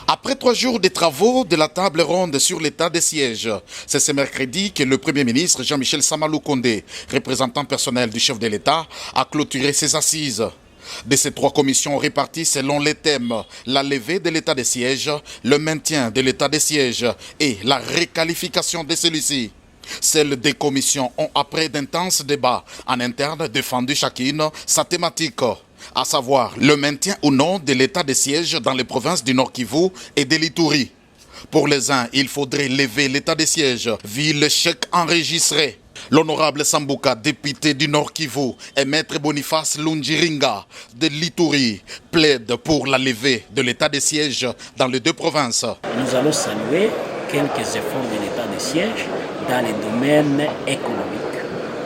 Après 3 jours de travaux de la table ronde sur l'état des sièges, c'est ce mercredi que le Premier ministre Jean-Michel Sama Lukonde, représentant personnel du chef de l'État, a clôturé ses assises. De ces 3 commissions réparties selon les thèmes, la levée de l'état des sièges, le maintien de l'état des sièges et la requalification de celui-ci. Celles des commissions ont, après d'intenses débats en interne, défendu chacune sa thématique, à savoir le maintien ou non de l'état de siège dans les provinces du Nord Kivu et de l'Ituri. Pour les uns, il faudrait lever l'état de siège, vu le chèque enregistré. L'honorable Sambuka, député du Nord Kivu, et maître Boniface Lungiringa de l'Ituri plaide pour la levée de l'état de siège dans les 2 provinces. Nous allons saluer quelques efforts de l'état de siège dans les domaines économiques,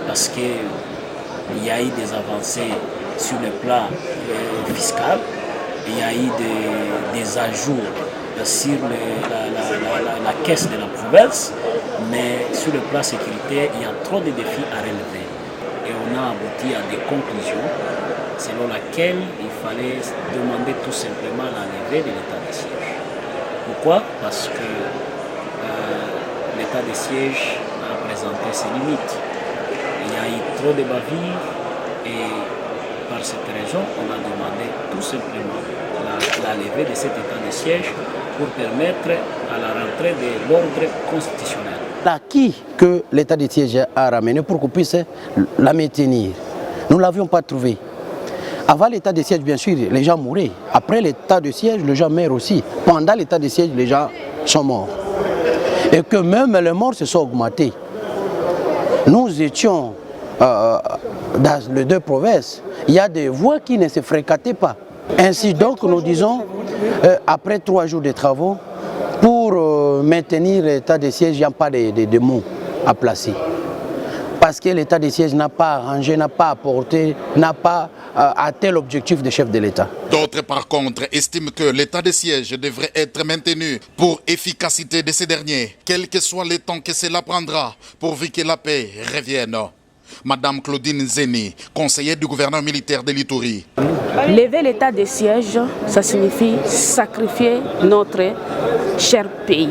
parce qu'il y a eu des avancées sur le plan fiscal, il y a eu des ajouts sur la caisse de la province, mais sur le plan sécuritaire, il y a trop de défis à relever. Et on a abouti à des conclusions selon lesquelles il fallait demander tout simplement la levée de l'état de siège. Pourquoi? Parce que l'état de siège a présenté ses limites. Il y a eu trop de bavures et par cette raison, on a demandé tout simplement la levée de cet état de siège pour permettre à la rentrée de l'ordre constitutionnel. L'acquis que l'état de siège a ramené pour qu'on puisse la maintenir, nous ne l'avions pas trouvé. Avant l'état de siège, bien sûr, les gens mouraient. Après l'état de siège, les gens meurent aussi. Pendant l'état de siège, les gens sont morts. Et que même les morts se sont augmentés. Nous étions dans les 2 provinces, il y a des voies qui ne se fréquentaient pas. Ainsi donc, nous disons, après 3 jours de travaux, pour maintenir l'état de siège, il n'y a pas de mots à placer. Parce que l'état de siège n'a pas arrangé, n'a pas apporté, n'a pas atteint l'objectif des chefs de l'État. D'autres, par contre, estiment que l'état de siège devrait être maintenu pour efficacité de ces derniers, quel que soit le temps que cela prendra, pourvu que la paix revienne. Madame Claudine Zeni, conseillère du gouverneur militaire de l'Ituri. Lever l'état de siège, ça signifie sacrifier notre cher pays,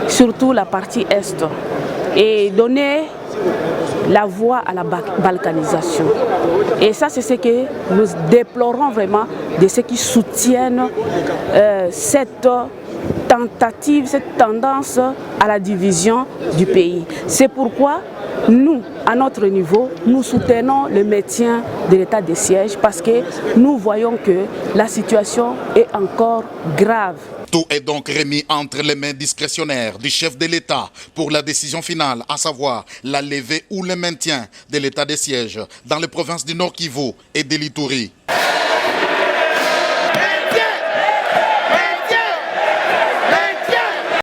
surtout la partie Est, et donner la voie à la balkanisation. Et ça, c'est ce que nous déplorons vraiment de ceux qui soutiennent cette tentative, cette tendance à la division du pays. C'est pourquoi nous, à notre niveau, nous soutenons le maintien de l'état de siège parce que nous voyons que la situation est encore grave. Tout est donc remis entre les mains discrétionnaires du chef de l'État pour la décision finale, à savoir la levée ou le maintien de l'état de siège dans les provinces du Nord Kivu et de l'Ituri.